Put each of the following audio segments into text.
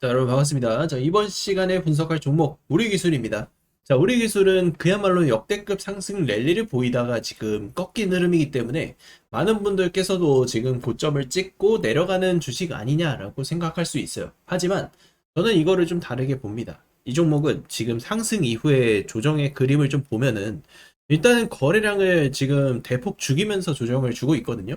자, 여러분 반갑습니다. 자, 이번 시간에 분석할 종목 우리 기술입니다. 자, 우리 기술은 그야말로 역대급 상승 랠리를 보이다가 지금 꺾인 흐름이기 때문에 많은 분들께서도 지금 고점을 찍고 내려가는 주식 아니냐라고 생각할 수 있어요. 하지만 저는 이거를 좀 다르게 봅니다. 이 종목은 지금 상승 이후에 조정의 그림을 좀 보면은 일단은 거래량을 지금 대폭 죽이면서 조정을 주고 있거든요.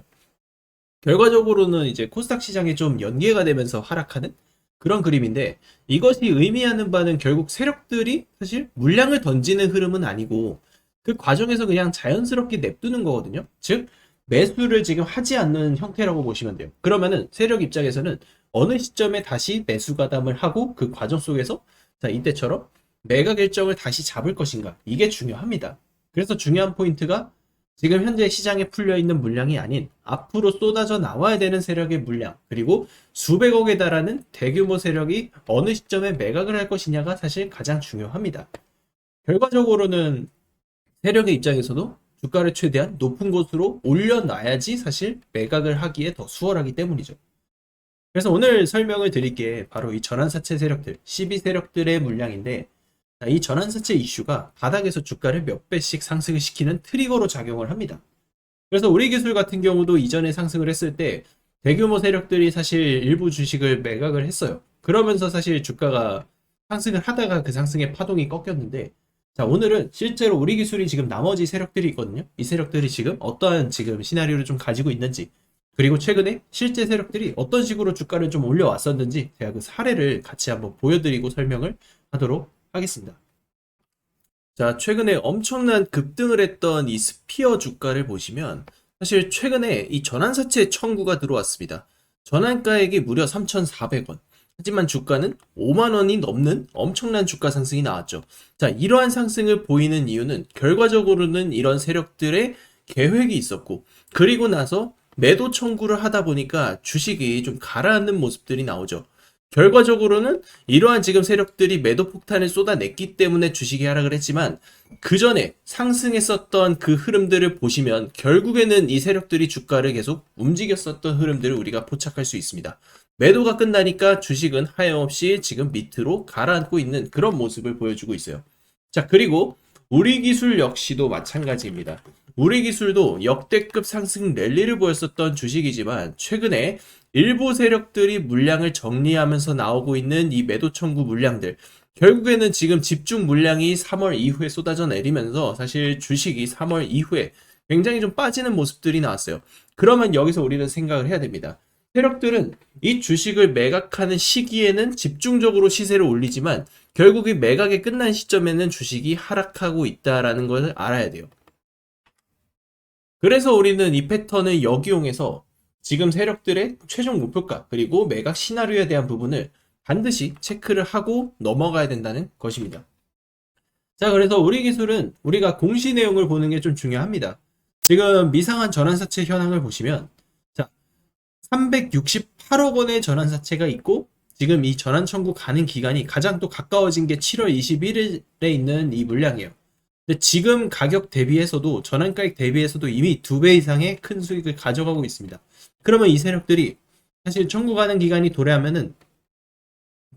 결과적으로는 이제 코스닥 시장이 좀 연계가 되면서 하락하는 그런 그림인데, 이것이 의미하는 바는 결국 세력들이 사실 물량을 던지는 흐름은 아니고 그 과정에서 그냥 자연스럽게 냅두는 거거든요. 즉 매수를 지금 하지 않는 형태라고 보시면 돼요. 그러면은 세력 입장에서는 어느 시점에 다시 매수 가담을 하고 그 과정 속에서 자, 이때처럼 매각 일정을 다시 잡을 것인가, 이게 중요합니다. 그래서 중요한 포인트가 지금 현재 시장에 풀려 있는 물량이 아닌 앞으로 쏟아져 나와야 되는 세력의 물량, 그리고 수백억에 달하는 대규모 세력이 어느 시점에 매각을 할 것이냐가 사실 가장 중요합니다. 결과적으로는 세력의 입장에서도 주가를 최대한 높은 곳으로 올려놔야지 사실 매각을 하기에 더 수월하기 때문이죠. 그래서 오늘 설명을 드릴 게 바로 이 전환사채 세력들, 12세력들의 물량인데, 이 전환사채 이슈가 바닥에서 주가를 몇 배씩 상승을 시키는 트리거로 작용을 합니다. 그래서 우리 기술 같은 경우도 이전에 상승을 했을 때 대규모 세력들이 사실 일부 주식을 매각을 했어요. 그러면서 사실 주가가 상승을 하다가 그 상승의 파동이 꺾였는데, 자, 오늘은 실제로 우리 기술이 지금 나머지 세력들이 있거든요. 이 세력들이 지금 어떠한 지금 시나리오를 좀 가지고 있는지, 그리고 최근에 실제 세력들이 어떤 식으로 주가를 좀 올려왔었는지 제가 그 사례를 같이 한번 보여드리고 설명을 하도록 하겠습니다. 자, 최근에 엄청난 급등을 했던 이 스피어 주가를 보시면 사실 최근에 이 전환사채 청구가 들어왔습니다. 전환가액이 무려 3,400원. 하지만 주가는 5만 원이 넘는 엄청난 주가 상승이 나왔죠. 자, 이러한 상승을 보이는 이유는 결과적으로는 이런 세력들의 계획이 있었고, 그리고 나서 매도 청구를 하다 보니까 주식이 좀 가라앉는 모습들이 나오죠. 결과적으로는 이러한 지금 세력들이 매도 폭탄을 쏟아냈기 때문에 주식이 하락을 했지만, 그 전에 상승했었던 그 흐름들을 보시면 결국에는 이 세력들이 주가를 계속 움직였었던 흐름들을 우리가 포착할 수 있습니다. 매도가 끝나니까 주식은 하염없이 지금 밑으로 가라앉고 있는 그런 모습을 보여주고 있어요. 자, 그리고 우리 기술 역시도 마찬가지입니다. 우리 기술도 역대급 상승 랠리를 보였었던 주식이지만, 최근에 일부 세력들이 물량을 정리하면서 나오고 있는 이 매도 청구 물량들, 결국에는 지금 집중 물량이 3월 이후에 쏟아져 내리면서 사실 주식이 3월 이후에 굉장히 좀 빠지는 모습들이 나왔어요. 그러면 여기서 우리는 생각을 해야 됩니다. 세력들은 이 주식을 매각하는 시기에는 집중적으로 시세를 올리지만 결국 이 매각이 끝난 시점에는 주식이 하락하고 있다라는 것을 알아야 돼요. 그래서 우리는 이 패턴을 역이용해서 지금 세력들의 최종 목표가 그리고 매각 시나리오에 대한 부분을 반드시 체크를 하고 넘어가야 된다는 것입니다. 자, 그래서 우리 기술은 우리가 공시 내용을 보는 게 좀 중요합니다. 지금 미상한 전환사채 현황을 보시면, 자, 368억 원의 전환사채가 있고, 지금 이 전환 청구 가능 기간이 가장 또 가까워진 게 7월 21일에 있는 이 물량이에요. 근데 지금 가격 대비해서도, 전환가액 대비해서도 이미 2배 이상의 큰 수익을 가져가고 있습니다. 그러면 이 세력들이 사실 청구 가능 기간이 도래하면은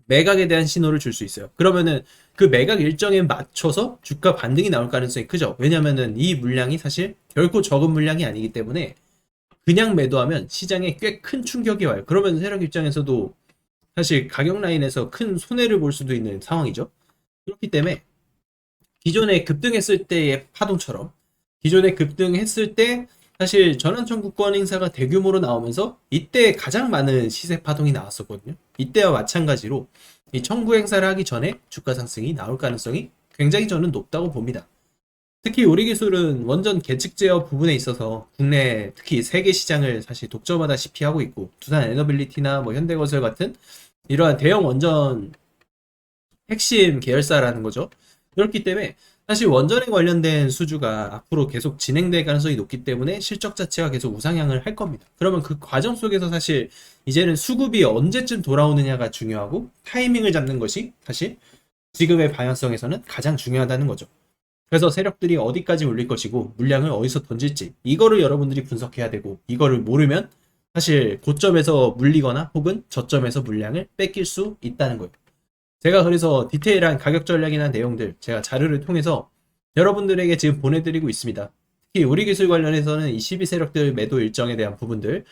매각에 대한 신호를 줄 수 있어요. 그러면은 그 매각 일정에 맞춰서 주가 반등이 나올 가능성이 크죠. 왜냐면은 이 물량이 사실 결코 적은 물량이 아니기 때문에 그냥 매도하면 시장에 꽤 큰 충격이 와요. 그러면 세력 입장에서도 사실 가격 라인에서 큰 손해를 볼 수도 있는 상황이죠. 그렇기 때문에 기존에 급등했을 때의 파동처럼, 기존에 급등했을 때 사실 전환 청구권 행사가 대규모로 나오면서 이때 가장 많은 시세 파동이 나왔었거든요. 이때와 마찬가지로 이 청구 행사를 하기 전에 주가 상승이 나올 가능성이 굉장히 저는 높다고 봅니다. 특히 우리 기술은 원전 계측 제어 부분에 있어서 국내 특히 세계 시장을 사실 독점하다시피 하고 있고, 두산 에너빌리티나 뭐 현대건설 같은 이러한 대형 원전 핵심 계열사라는 거죠. 그렇기 때문에 사실 원전에 관련된 수주가 앞으로 계속 진행될 가능성이 높기 때문에 실적 자체가 계속 우상향을 할 겁니다. 그러면 그 과정 속에서 사실 이제는 수급이 언제쯤 돌아오느냐가 중요하고, 타이밍을 잡는 것이 사실 지금의 방향성에서는 가장 중요하다는 거죠. 그래서 세력들이 어디까지 올릴 것이고 물량을 어디서 던질지, 이거를 여러분들이 분석해야 되고, 이거를 모르면 사실 고점에서 물리거나 혹은 저점에서 물량을 뺏길 수 있다는 거예요. 제가 그래서 디테일한 가격 전략이나 내용들 제가 자료를 통해서 여러분들에게 지금 보내드리고 있습니다. 특히 우리 기술 관련해서는 이 12세력들 매도 일정에 대한 부분들,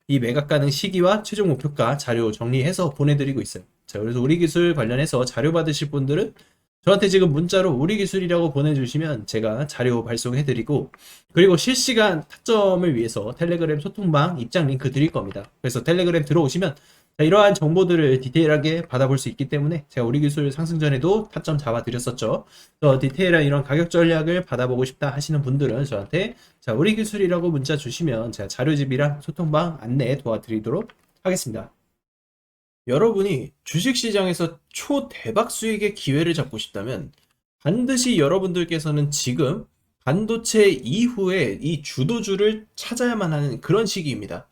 이 매각 가능 시기와 최종 목표가 자료 정리해서 보내드리고 있어요. 자, 그래서 우리 기술 관련해서 자료 받으실 분들은 저한테 지금 문자로 우리 기술이라고 보내주시면 제가 자료 발송해드리고, 그리고 실시간 타점을 위해서 텔레그램 소통방 입장 링크 드릴 겁니다. 그래서 텔레그램 들어오시면 이러한 정보들을 디테일하게 받아볼 수 있기 때문에 제가 우리 기술 상승 전에도 타점 잡아드렸었죠. 더 디테일한 이런 가격 전략을 받아보고 싶다 하시는 분들은 저한테 자, 우리 기술이라고 문자 주시면 제가 자료집이랑 소통방 안내 도와드리도록 하겠습니다. 여러분이 주식시장에서 초대박 수익의 기회를 잡고 싶다면 반드시 여러분들께서는 지금 반도체 이후에 이 주도주를 찾아야만 하는 그런 시기입니다.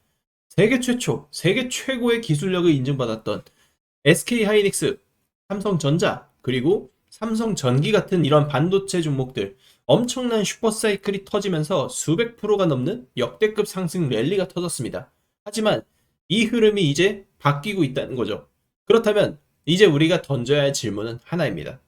세계 최초, 세계 최고의 기술력을 인증받았던 SK하이닉스, 삼성전자, 그리고 삼성전기 같은 이런 반도체 종목들 엄청난 슈퍼사이클이 터지면서 수백 프로가 넘는 역대급 상승 랠리가 터졌습니다. 하지만 이 흐름이 이제 바뀌고 있다는 거죠. 그렇다면 이제 우리가 던져야 할 질문은 하나입니다.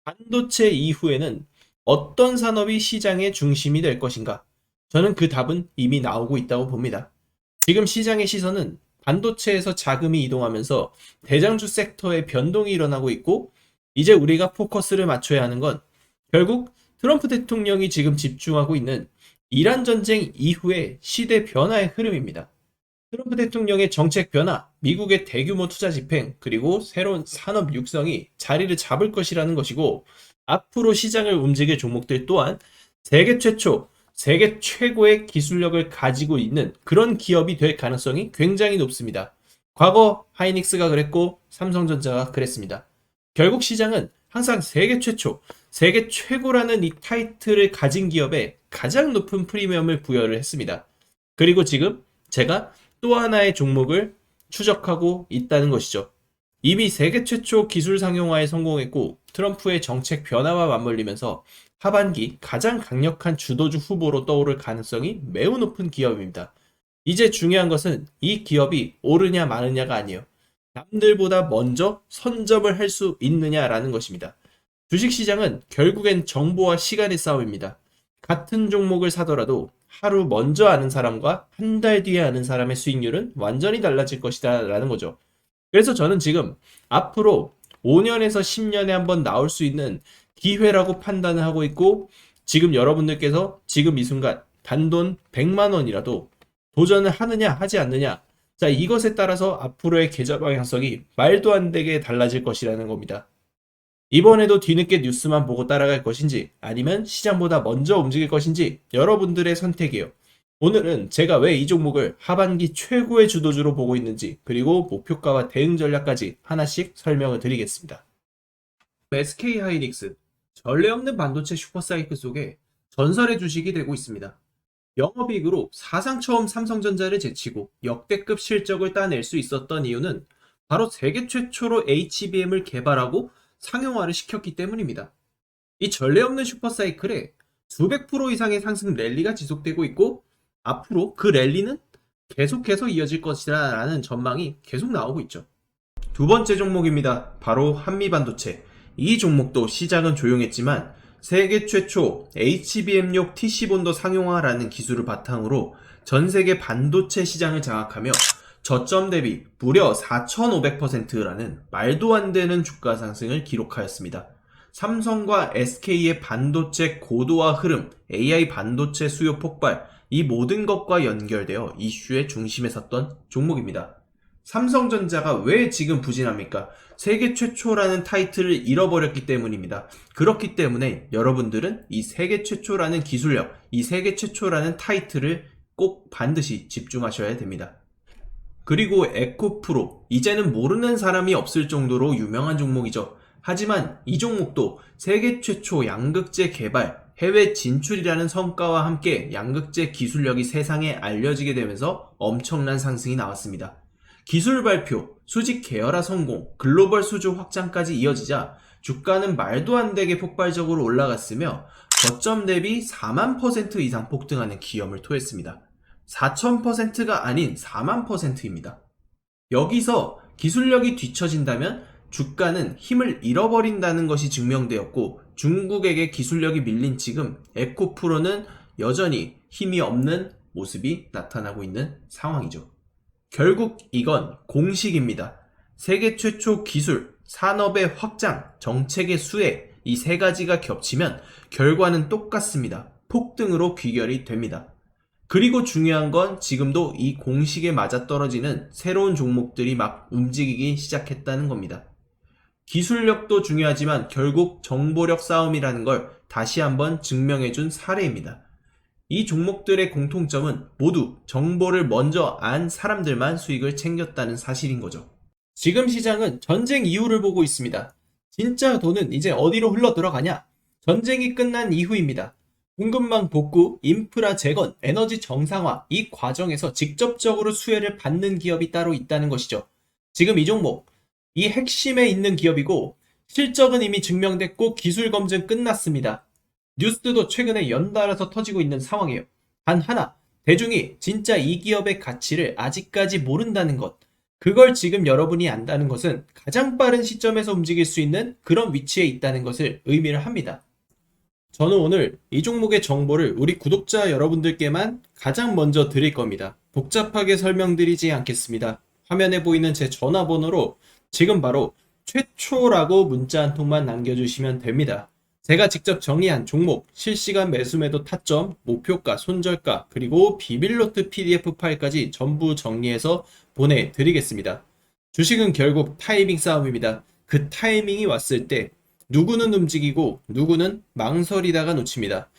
반도체 이후에는 어떤 산업이 시장의 중심이 될 것인가? 저는 그 답은 이미 나오고 있다고 봅니다. 지금 시장의 시선은 반도체에서 자금이 이동하면서 대장주 섹터의 변동이 일어나고 있고, 이제 우리가 포커스를 맞춰야 하는 건 결국 트럼프 대통령이 지금 집중하고 있는 이란 전쟁 이후의 시대 변화의 흐름입니다. 트럼프 대통령의 정책 변화, 미국의 대규모 투자 집행, 그리고 새로운 산업 육성이 자리를 잡을 것이라는 것이고, 앞으로 시장을 움직일 종목들 또한 세계 최초, 세계 최고의 기술력을 가지고 있는 그런 기업이 될 가능성이 굉장히 높습니다. 과거 하이닉스가 그랬고 삼성전자가 그랬습니다. 결국 시장은 항상 세계 최초, 세계 최고라는 이 타이틀을 가진 기업에 가장 높은 프리미엄을 부여를 했습니다. 그리고 지금 제가 또 하나의 종목을 추적하고 있다는 것이죠. 이미 세계 최초 기술 상용화에 성공했고 트럼프의 정책 변화와 맞물리면서 하반기 가장 강력한 주도주 후보로 떠오를 가능성이 매우 높은 기업입니다. 이제 중요한 것은 이 기업이 오르냐 마느냐가 아니에요. 남들보다 먼저 선점을 할 수 있느냐라는 것입니다. 주식시장은 결국엔 정보와 시간의 싸움입니다. 같은 종목을 사더라도 하루 먼저 아는 사람과 한 달 뒤에 아는 사람의 수익률은 완전히 달라질 것이다 라는 거죠. 그래서 저는 지금 앞으로 5년에서 10년에 한번 나올 수 있는 기회라고 판단을 하고 있고, 지금 여러분들께서 지금 이 순간 단돈 100만 원이라도 도전을 하느냐 하지 않느냐, 자, 이것에 따라서 앞으로의 계좌 방향성이 말도 안 되게 달라질 것이라는 겁니다. 이번에도 뒤늦게 뉴스만 보고 따라갈 것인지 아니면 시장보다 먼저 움직일 것인지 여러분들의 선택이에요. 오늘은 제가 왜 이 종목을 하반기 최고의 주도주로 보고 있는지, 그리고 목표가와 대응 전략까지 하나씩 설명을 드리겠습니다. SK하이닉스, 전례 없는 반도체 슈퍼사이클 속에 전설의 주식이 되고 있습니다. 영업이익으로 사상 처음 삼성전자를 제치고 역대급 실적을 따낼 수 있었던 이유는 바로 세계 최초로 HBM을 개발하고 상용화를 시켰기 때문입니다. 이 전례 없는 슈퍼사이클에 수백 프로 이상의 상승 랠리가 지속되고 있고, 앞으로 그 랠리는 계속해서 이어질 것이라 라는 전망이 계속 나오고 있죠. 두 번째 종목입니다. 바로 한미반도체. 이 종목도 시작은 조용했지만 세계 최초 HBM용 TC본더 상용화라는 기술을 바탕으로 전 세계 반도체 시장을 장악하며 저점 대비 무려 4,500%라는 말도 안 되는 주가 상승을 기록하였습니다. 삼성과 SK의 반도체 고도화 흐름, AI 반도체 수요 폭발, 이 모든 것과 연결되어 이슈의 중심에 섰던 종목입니다. 삼성전자가 왜 지금 부진합니까? 세계 최초라는 타이틀을 잃어버렸기 때문입니다. 그렇기 때문에 여러분들은 이 세계 최초라는 기술력, 이 세계 최초라는 타이틀을 꼭 반드시 집중하셔야 됩니다. 그리고 에코프로, 이제는 모르는 사람이 없을 정도로 유명한 종목이죠. 하지만 이 종목도 세계 최초 양극재 개발, 해외 진출이라는 성과와 함께 양극재 기술력이 세상에 알려지게 되면서 엄청난 상승이 나왔습니다. 기술 발표, 수직 계열화 성공, 글로벌 수주 확장까지 이어지자 주가는 말도 안 되게 폭발적으로 올라갔으며 저점 대비 4만% 이상 폭등하는 기염을 토했습니다. 4000%가 아닌 40000%입니다. 여기서 기술력이 뒤처진다면 주가는 힘을 잃어버린다는 것이 증명되었고, 중국에게 기술력이 밀린 지금 에코프로는 여전히 힘이 없는 모습이 나타나고 있는 상황이죠. 결국 이건 공식입니다. 세계 최초 기술, 산업의 확장, 정책의 수혜, 이 세 가지가 겹치면 결과는 똑같습니다. 폭등으로 귀결이 됩니다. 그리고 중요한 건 지금도 이 공식에 맞아떨어지는 새로운 종목들이 막 움직이기 시작했다는 겁니다. 기술력도 중요하지만 결국 정보력 싸움이라는 걸 다시 한번 증명해준 사례입니다. 이 종목들의 공통점은 모두 정보를 먼저 안 사람들만 수익을 챙겼다는 사실인 거죠. 지금 시장은 전쟁 이후를 보고 있습니다. 진짜 돈은 이제 어디로 흘러 들어가냐? 전쟁이 끝난 이후입니다. 공급망 복구, 인프라 재건, 에너지 정상화, 이 과정에서 직접적으로 수혜를 받는 기업이 따로 있다는 것이죠. 지금 이 종목, 이 핵심에 있는 기업이고, 실적은 이미 증명됐고 기술 검증 끝났습니다. 뉴스도 최근에 연달아서 터지고 있는 상황이에요. 단 하나, 대중이 진짜 이 기업의 가치를 아직까지 모른다는 것. 그걸 지금 여러분이 안다는 것은 가장 빠른 시점에서 움직일 수 있는 그런 위치에 있다는 것을 의미를 합니다. 저는 오늘 이 종목의 정보를 우리 구독자 여러분들께만 가장 먼저 드릴 겁니다. 복잡하게 설명드리지 않겠습니다. 화면에 보이는 제 전화번호로 지금 바로 최초라고 문자 한 통만 남겨주시면 됩니다. 제가 직접 정리한 종목, 실시간 매수매도 타점, 목표가, 손절가, 그리고 비밀노트 PDF 파일까지 전부 정리해서 보내드리겠습니다. 주식은 결국 타이밍 싸움입니다. 그 타이밍이 왔을 때 누구는 움직이고 누구는 망설이다가 놓칩니다.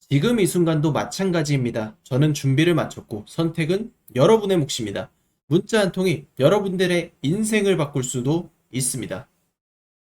지금 이 순간도 마찬가지입니다. 저는 준비를 마쳤고 선택은 여러분의 몫입니다. 문자 한 통이 여러분들의 인생을 바꿀 수도 있습니다.